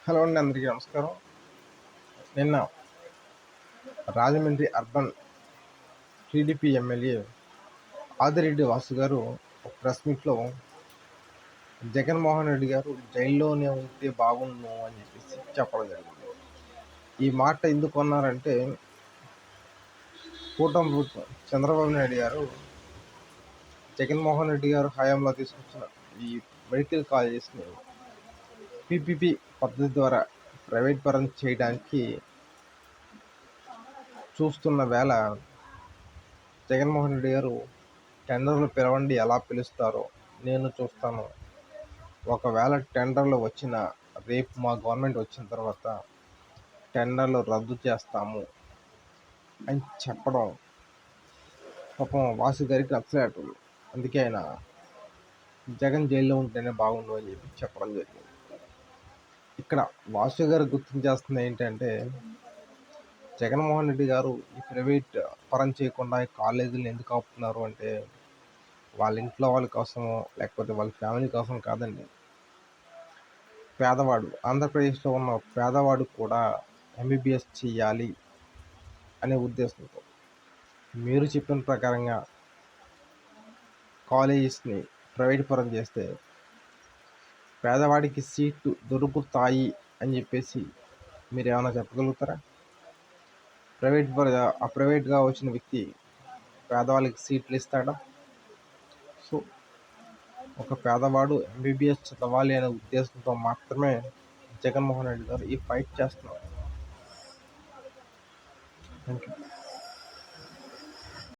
Hello అండి, అందరికీ నమస్కారం. నిన్న Rajahmundry urban TDP MLA Adireddy Vasu గారు ఒక ప్రెస్ మీట్లో జగన్మోహన్ రెడ్డి గారు జైల్లోనే ఉంటే బాగుండు అని చెప్పేసి చెప్పడం జరిగింది. ఈ మాట ఎందుకు అన్నారంటే, కూటమి ప్రభుత్వం చంద్రబాబు నాయుడు గారు జగన్మోహన్ రెడ్డి గారు హయాంలో తీసుకొచ్చిన ఈ మెడికల్ కాలేజెస్ని పీపీపీ పద్ధతి ద్వారా ప్రైవేట్ పరం చేయడానికి చూస్తున్న వేళ జగన్మోహన్ రెడ్డి గారు టెండర్లు పిలవండి, ఎలా పిలుస్తారో నేను చూస్తాను, ఒకవేళ టెండర్లు వచ్చిన రేపు మా గవర్నమెంట్ వచ్చిన తర్వాత టెండర్లు రద్దు చేస్తాము అని చెప్పడం పాపం వాసు గారికి నచ్చలేటం. అందుకే ఆయన జగన్ జైల్లో ఉంటేనే బాగుండు అని చెప్పి చెప్పడం జరిగింది. ఇక్కడ వాసు గారు గుర్తించేస్తుంది ఏంటంటే, జగన్మోహన్ రెడ్డి గారు ఈ ప్రైవేట్ పరం చేయకుండా ఈ కాలేజీలు ఎందుకు ఆపుతున్నారు అంటే, వాళ్ళ ఇంట్లో వాళ్ళ కోసమో లేకపోతే వాళ్ళ ఫ్యామిలీ కోసం కాదండి. పేదవాడు, ఆంధ్రప్రదేశ్లో ఉన్న పేదవాడు కూడా ఎంబీబీఎస్ చేయాలి అనే ఉద్దేశంతో మీరు చెప్పిన ప్రకారంగా కాలేజెస్ని ప్రైవేట్ పరం చేస్తే పేదవాడికి సీట్లు దొరుకుతాయి అని చెప్పేసి మీరు ఏమైనా చెప్పగలుగుతారా? ప్రైవేట్గా వచ్చిన వ్యక్తి పేదవాళ్ళకి సీట్లు ఇస్తాడా? సో ఒక పేదవాడు ఎంబీబీఎస్ చదవాలి అనే ఉద్దేశంతో మాత్రమే జగన్మోహన్ రెడ్డి గారు ఈ ఫైట్ చేస్తున్నారు. Thank you.